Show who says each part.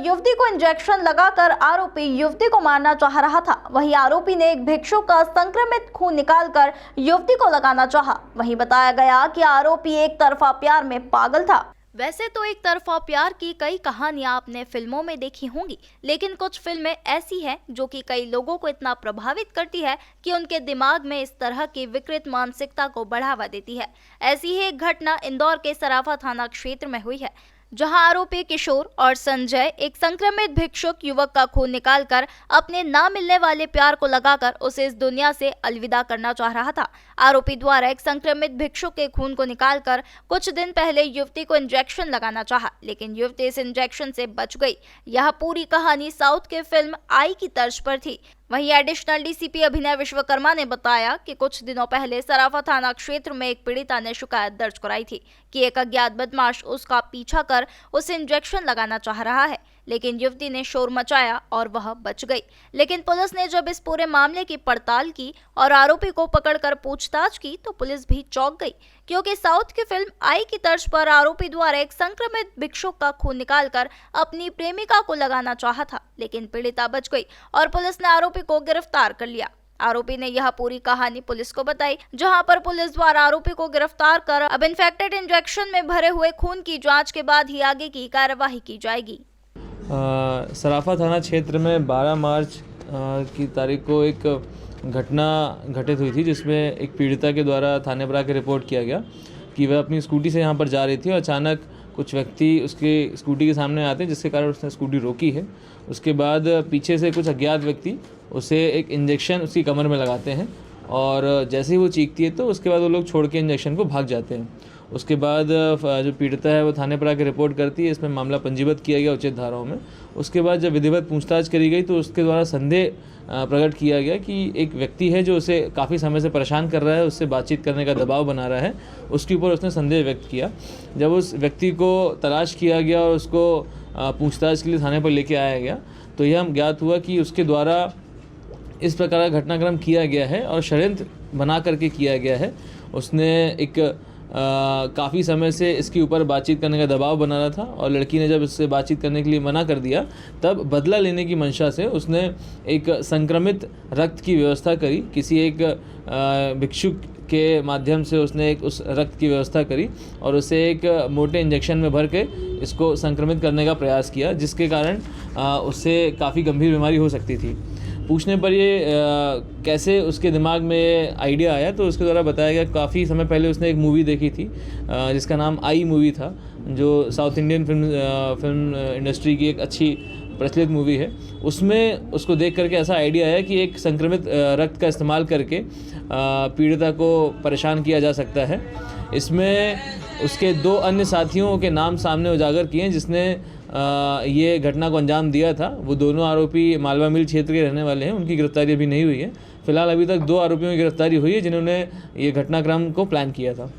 Speaker 1: युवती को इंजेक्शन लगाकर आरोपी युवती को मारना चाह रहा था। वहीं आरोपी ने एक भिक्षुक का संक्रमित खून निकालकर युवती को लगाना चाहा। वहीं बताया गया कि आरोपी एक तरफा प्यार में पागल था। वैसे तो एक तरफा प्यार की कई कहानियां आपने फिल्मों में देखी होंगी, लेकिन कुछ फिल्में ऐसी हैं जो कि कई लोगों को इतना प्रभावित करती है कि उनके दिमाग में इस तरह की विकृत मानसिकता को बढ़ावा देती है। ऐसी ही एक घटना इंदौर के सराफा थाना क्षेत्र में हुई है, जहां आरोपी किशोर और संजय एक संक्रमित भिक्षुक युवक का खून निकालकर अपने ना मिलने वाले प्यार को लगाकर उसे इस दुनिया से अलविदा करना चाह रहा था। आरोपी द्वारा एक संक्रमित भिक्षुक के खून को निकालकर कुछ दिन पहले युवती को इंजेक्शन लगाना चाहा, लेकिन युवती इस इंजेक्शन से बच गई। यह पूरी कहानी साउथ के फिल्म आई की तर्ज पर थी। वहीं एडिशनल डीसीपी अभिनय विश्वकर्मा ने बताया कि कुछ दिनों पहले सराफा थाना क्षेत्र में एक पीड़िता ने शिकायत दर्ज कराई थी कि एक अज्ञात बदमाश उसका पीछा कर उसे इंजेक्शन लगाना चाह रहा है, लेकिन युवती ने शोर मचाया और वह बच गई। लेकिन पुलिस ने जब इस पूरे मामले की पड़ताल की और आरोपी को पकड़कर पूछताछ की तो पुलिस भी चौंक गई, क्योंकि साउथ की फिल्म आई की तर्ज पर आरोपी द्वारा एक संक्रमित भिक्षुक का खून निकालकर अपनी प्रेमिका को लगाना चाहा था, लेकिन पीड़िता बच गई और पुलिस ने आरोपी को गिरफ्तार कर लिया। आरोपी ने यह पूरी कहानी पुलिस को बताई, जहां पर पुलिस द्वारा आरोपी को गिरफ्तार कर अब इन्फेक्टेड इंजेक्शन में भरे हुए खून की जांच के बाद ही आगे की कार्यवाही की जाएगी।
Speaker 2: सराफा थाना क्षेत्र में 12 मार्च की तारीख को एक घटना घटित हुई थी, जिसमें एक पीड़िता के द्वारा थाने पर आकर रिपोर्ट किया गया कि वह अपनी स्कूटी से यहाँ पर जा रही थी और अचानक कुछ व्यक्ति उसके स्कूटी के सामने आते हैं, जिसके कारण उसने स्कूटी रोकी है। उसके बाद पीछे से कुछ अज्ञात व्यक्ति उसे एक इंजेक्शन उसकी कमर में लगाते हैं और जैसे ही वो चीखती है तो उसके बाद वो लोग छोड़ के इंजेक्शन को भाग जाते हैं। उसके बाद जो पीड़िता है वो थाने पर आकर रिपोर्ट करती है। इसमें मामला पंजीबद्ध किया गया उचित धाराओं में। उसके बाद जब विधिवत पूछताछ करी गई तो उसके द्वारा संदेह प्रकट किया गया कि एक व्यक्ति है जो उसे काफ़ी समय से परेशान कर रहा है, उससे बातचीत करने का दबाव बना रहा है, उसके ऊपर उसने संदेह व्यक्त किया। जब उस व्यक्ति को तलाश किया गया और उसको पूछताछ के लिए थाने पर लेके आया गया तो यह हम ज्ञात हुआ कि उसके द्वारा इस प्रकार का घटनाक्रम किया गया है और षड्यंत्र बना करके किया गया है। उसने एक काफ़ी समय से इसके ऊपर बातचीत करने का दबाव बना रहा था और लड़की ने जब इससे बातचीत करने के लिए मना कर दिया तब बदला लेने की मंशा से उसने एक संक्रमित रक्त की व्यवस्था करी। किसी एक भिक्षुक के माध्यम से उसने एक उस रक्त की व्यवस्था करी और उसे एक मोटे इंजेक्शन में भर के इसको संक्रमित करने का प्रयास किया, जिसके कारण उससे काफ़ी गंभीर बीमारी हो सकती थी। पूछने पर ये कैसे उसके दिमाग में आइडिया आया तो उसके द्वारा बताया गया काफ़ी समय पहले उसने एक मूवी देखी थी जिसका नाम आई मूवी था, जो साउथ इंडियन फिल्म इंडस्ट्री की एक अच्छी प्रचलित मूवी है। उसमें उसको देख करके ऐसा आइडिया आया कि एक संक्रमित रक्त का इस्तेमाल करके पीड़िता को परेशान किया जा सकता है। इसमें उसके 2 अन्य साथियों के नाम सामने उजागर किए हैं जिसने ये घटना को अंजाम दिया था। वो दोनों आरोपी मालवा मिल क्षेत्र के रहने वाले हैं। उनकी गिरफ्तारी अभी नहीं हुई है। फिलहाल अभी तक 2 आरोपियों की गिरफ्तारी हुई है जिन्होंने ये घटनाक्रम को प्लान किया था।